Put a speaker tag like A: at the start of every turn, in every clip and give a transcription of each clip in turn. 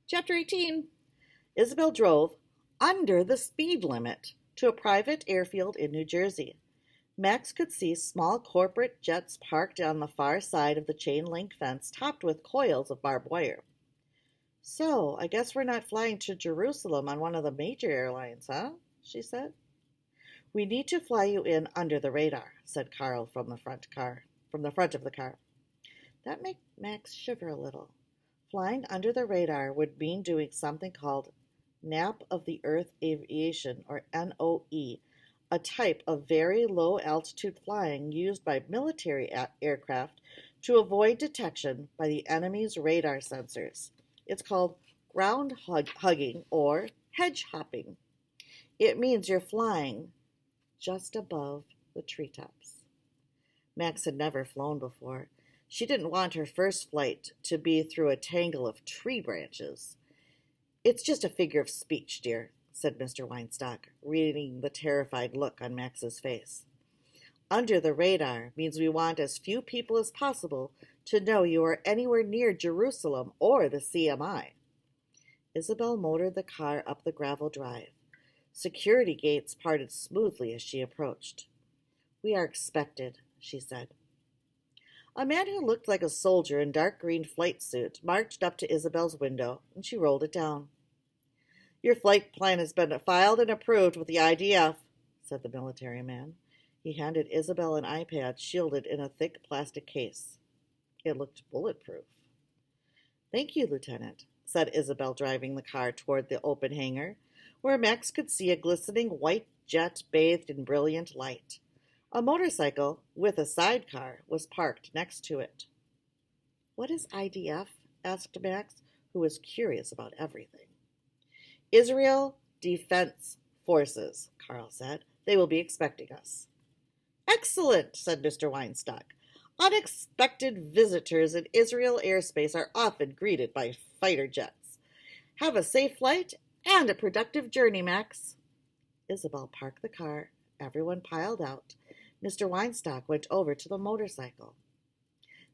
A: Chapter 18. Isabel drove under the speed limit to a private airfield in New Jersey. Max could see small corporate jets parked on the far side of the chain-link fence topped with coils of barbed wire. So, I guess we're not flying to Jerusalem on one of the major airlines, huh? She said. We need to fly you in under the radar, said Carl from the front of the car. That made Max shiver a little. Flying under the radar would mean doing something called Nap of the Earth Aviation, or NOE, a type of very low-altitude flying used by military aircraft to avoid detection by the enemy's radar sensors. It's called ground hugging or hedge hopping. It means you're flying just above the treetops. Max had never flown before. She didn't want her first flight to be through a tangle of tree branches. It's just a figure of speech, dear, said Mr. Weinstock, reading the terrified look on Max's face. Under the radar means we want as few people as possible to know you are anywhere near Jerusalem or the CMI. Isabel motored the car up the gravel drive. Security gates parted smoothly as she approached. We are expected, she said. A man who looked like a soldier in dark green flight suit marched up to Isabel's window, and she rolled it down. Your flight plan has been filed and approved with the IDF, said the military man. He handed Isabel an iPad shielded in a thick plastic case. It looked bulletproof. Thank you, Lieutenant, said Isabel, driving the car toward the open hangar, where Max could see a glistening white jet bathed in brilliant light. A motorcycle, with a sidecar, was parked next to it. What is IDF? Asked Max, who was curious about everything. Israel Defense Forces, Carl said. They will be expecting us. Excellent, said Mr. Weinstock. Unexpected visitors in Israel airspace are often greeted by fighter jets. Have a safe flight and a productive journey, Max. Isabel parked the car. Everyone piled out. Mr. Weinstock went over to the motorcycle.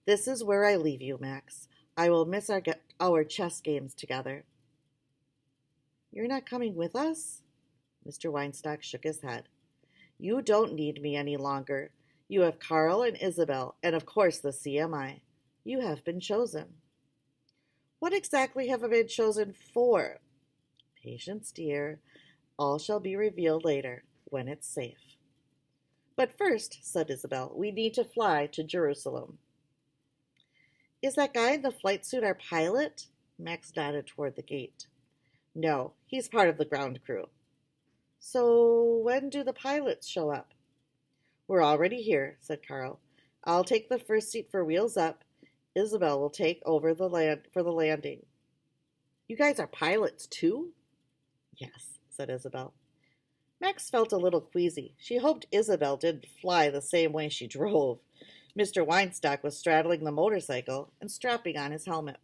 A: This is where I leave you, Max. I will miss our chess games together. You're not coming with us? Mr. Weinstock shook his head. You don't need me any longer. You have Carl and Isabel, and of course the CMI. You have been chosen. What exactly have I been chosen for? Patience, dear. All shall be revealed later, when it's safe. But first, said Isabel, we need to fly to Jerusalem. Is that guy in the flight suit our pilot? Max nodded toward the gate. No, he's part of the ground crew. So when do the pilots show up? We're already here, said Carl. I'll take the first seat for wheels up. Isabel will take over for the landing. You guys are pilots too? Yes, said Isabel. Max felt a little queasy. She hoped Isabel didn't fly the same way she drove. Mr. Weinstock was straddling the motorcycle and strapping on his helmet.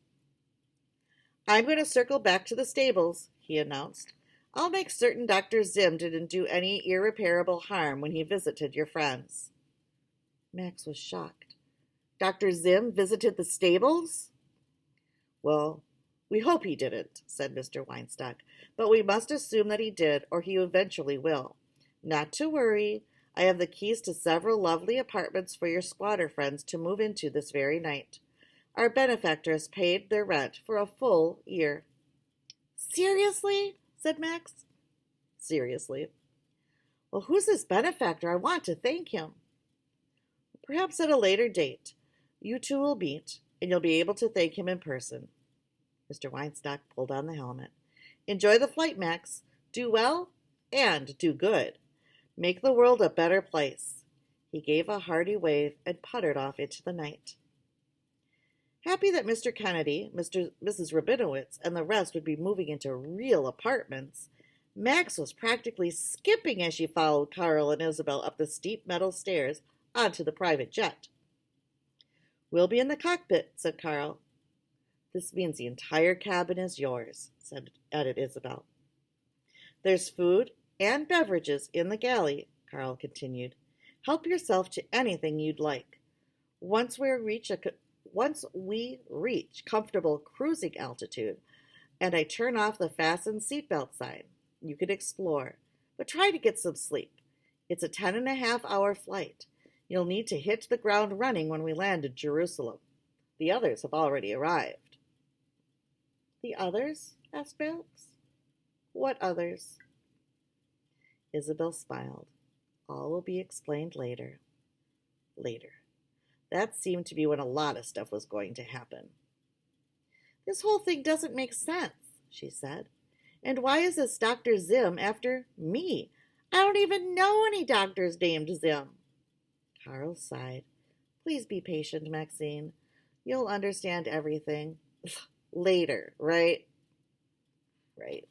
A: I'm going to circle back to the stables, he announced. I'll make certain Dr. Zim didn't do any irreparable harm when he visited your friends. Max was shocked. Dr. Zim visited the stables? Well, we hope he didn't, said Mr. Weinstock, but we must assume that he did, or he eventually will. Not to worry. I have the keys to several lovely apartments for your squatter friends to move into this very night. Our benefactor has paid their rent for a full year. Seriously? Said Max. Seriously. Well, who's this benefactor? I want to thank him. Perhaps at a later date. You two will meet, and you'll be able to thank him in person. Mr. Weinstock pulled on the helmet. Enjoy the flight, Max. Do well and do good. Make the world a better place. He gave a hearty wave and puttered off into the night. Happy that Mr. Kennedy, Mrs. Rabinowitz, and the rest would be moving into real apartments, Max was practically skipping as she followed Carl and Isabel up the steep metal stairs onto the private jet. We'll be in the cockpit, said Carl. This means the entire cabin is yours, added Isabel. There's food and beverages in the galley, Carl continued. Help yourself to anything you'd like. Once we reach comfortable cruising altitude, And I turn off the fasten seatbelt sign. You could explore, but try to get some sleep. It's a 10.5 hour flight. You'll need to hit the ground running when we land in Jerusalem. The others have already arrived. The others? Asked Max. What others? Isabel smiled. All will be explained later. Later. That seemed to be when a lot of stuff was going to happen. This whole thing doesn't make sense, she said. And why is this Dr. Zim after me? I don't even know any doctors named Zim. Carl sighed. Please be patient, Maxine. You'll understand everything later, right? Right.